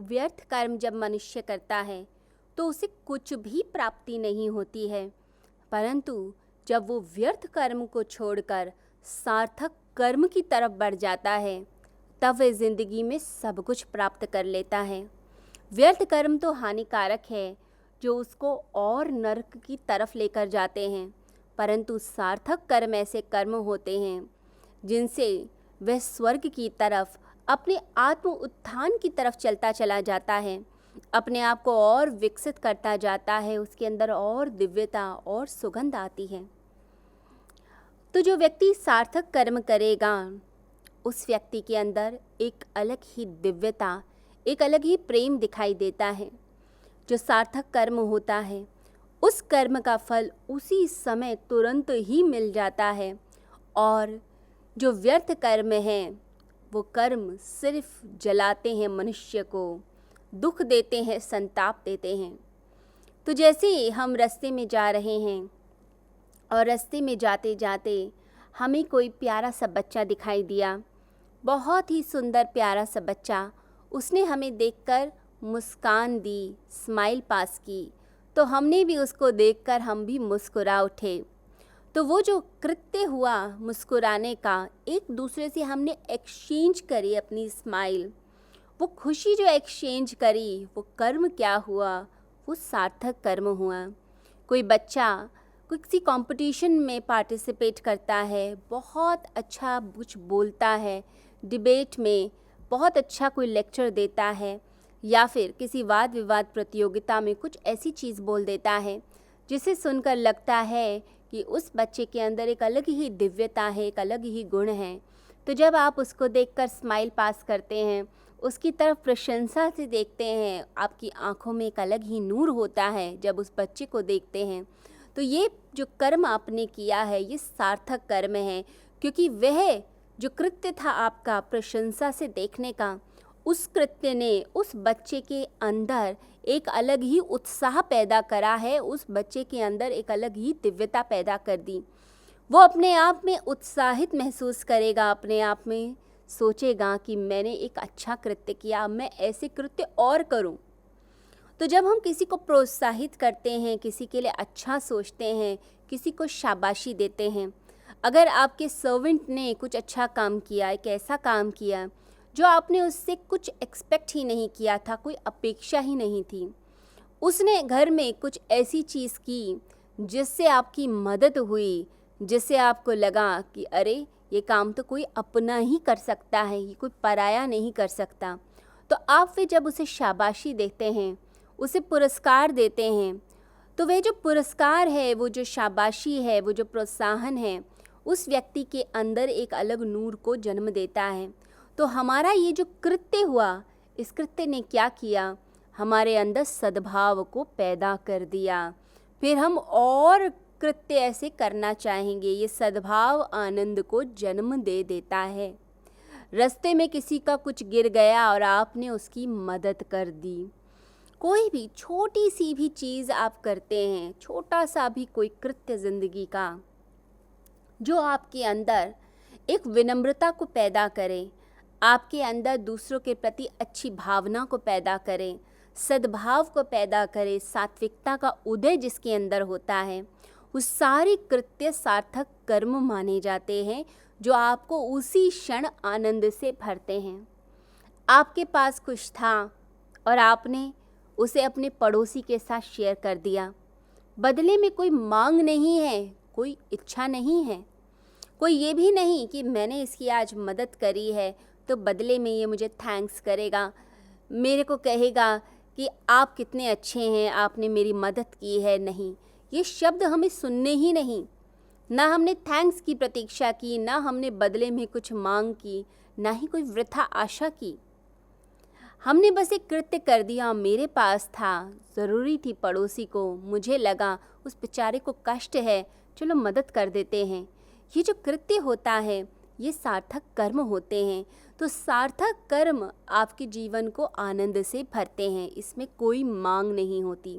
व्यर्थ कर्म जब मनुष्य करता है तो उसे कुछ भी प्राप्ति नहीं होती है, परंतु जब वो व्यर्थ कर्म को छोड़कर सार्थक कर्म की तरफ बढ़ जाता है तब वह ज़िंदगी में सब कुछ प्राप्त कर लेता है। व्यर्थ कर्म तो हानिकारक है, जो उसको और नरक की तरफ लेकर जाते हैं, परंतु सार्थक कर्म ऐसे कर्म होते हैं जिनसे वह स्वर्ग की तरफ, अपने आत्म उत्थान की तरफ चलता चला जाता है, अपने आप को और विकसित करता जाता है, उसके अंदर और दिव्यता और सुगंध आती है। तो जो व्यक्ति सार्थक कर्म करेगा उस व्यक्ति के अंदर एक अलग ही दिव्यता, एक अलग ही प्रेम दिखाई देता है। जो सार्थक कर्म होता है उस कर्म का फल उसी समय तुरंत ही मिल जाता है, और जो व्यर्थ कर्म हैं वो कर्म सिर्फ जलाते हैं, मनुष्य को दुख देते हैं, संताप देते हैं। तो जैसे हम रास्ते में जा रहे हैं और रास्ते में जाते जाते हमें कोई प्यारा सा बच्चा दिखाई दिया, बहुत ही सुंदर प्यारा सा बच्चा, उसने हमें देखकर मुस्कान दी, स्माइल पास की, तो हमने भी उसको देखकर हम भी मुस्कुरा उठे। तो वो जो कृत्य हुआ मुस्कुराने का, एक दूसरे से हमने एक्सचेंज करी अपनी स्माइल, वो खुशी जो एक्सचेंज करी, वो कर्म क्या हुआ? वो सार्थक कर्म हुआ। कोई बच्चा किसी कंपटीशन में पार्टिसिपेट करता है, बहुत अच्छा कुछ बोलता है, डिबेट में बहुत अच्छा कोई लेक्चर देता है, या फिर किसी वाद विवाद प्रतियोगिता में कुछ ऐसी चीज़ बोल देता है जिसे सुनकर लगता है कि उस बच्चे के अंदर एक अलग ही दिव्यता है, एक अलग ही गुण है। तो जब आप उसको देखकर स्माइल पास करते हैं, उसकी तरफ प्रशंसा से देखते हैं, आपकी आंखों में एक अलग ही नूर होता है जब उस बच्चे को देखते हैं। तो ये जो कर्म आपने किया है ये सार्थक कर्म है, क्योंकि वह जो कृत्य था आपका प्रशंसा से देखने का, उस कृत्य ने उस बच्चे के अंदर एक अलग ही उत्साह पैदा करा है, उस बच्चे के अंदर एक अलग ही दिव्यता पैदा कर दी। वो अपने आप में उत्साहित महसूस करेगा, अपने आप में सोचेगा कि मैंने एक अच्छा कृत्य किया, मैं ऐसे कृत्य और करूं। तो जब हम किसी को प्रोत्साहित करते हैं, किसी के लिए अच्छा सोचते हैं, किसी को शाबाशी देते हैं, अगर आपके सर्वेंट ने कुछ अच्छा काम किया, एक ऐसा काम किया जो आपने उससे कुछ एक्सपेक्ट ही नहीं किया था, कोई अपेक्षा ही नहीं थी, उसने घर में कुछ ऐसी चीज़ की जिससे आपकी मदद हुई, जिससे आपको लगा कि अरे ये काम तो कोई अपना ही कर सकता है, ये कोई पराया नहीं कर सकता, तो आप फिर जब उसे शाबाशी देते हैं, उसे पुरस्कार देते हैं, तो वह जो पुरस्कार है, वो जो शाबाशी है, वो जो प्रोत्साहन है, उस व्यक्ति के अंदर एक अलग नूर को जन्म देता है। तो हमारा ये जो कृत्य हुआ, इस कृत्य ने क्या किया? हमारे अंदर सद्भाव को पैदा कर दिया। फिर हम और कृत्य ऐसे करना चाहेंगे। ये सद्भाव आनंद को जन्म दे देता है। रास्ते में किसी का कुछ गिर गया और आपने उसकी मदद कर दी। कोई भी छोटी सी भी चीज़ आप करते हैं, छोटा सा भी कोई कृत्य ज़िंदगी का, जो आपके अंदर एक विनम्रता को पैदा करे, आपके अंदर दूसरों के प्रति अच्छी भावना को पैदा करे, सद्भाव को पैदा करे, सात्विकता का उदय जिसके अंदर होता है, वो सारे कृत्य सार्थक कर्म माने जाते हैं, जो आपको उसी क्षण आनंद से भरते हैं। आपके पास कुछ था और आपने उसे अपने पड़ोसी के साथ शेयर कर दिया। बदले में कोई मांग नहीं है, कोई इच्छा नहीं है, कोई ये भी नहीं कि मैंने इसकी आज मदद करी है तो बदले में ये मुझे थैंक्स करेगा, मेरे को कहेगा कि आप कितने अच्छे हैं, आपने मेरी मदद की है। नहीं, ये शब्द हमें सुनने ही नहीं। ना हमने थैंक्स की प्रतीक्षा की, ना हमने बदले में कुछ मांग की, ना ही कोई वृथा आशा की। हमने बस एक कृत्य कर दिया। मेरे पास था, ज़रूरी थी पड़ोसी को, मुझे लगा उस बेचारे को कष्ट है, चलो मदद कर देते हैं। ये जो कृत्य होता है ये सार्थक कर्म होते हैं। तो सार्थक कर्म आपके जीवन को आनंद से भरते हैं, इसमें कोई मांग नहीं होती।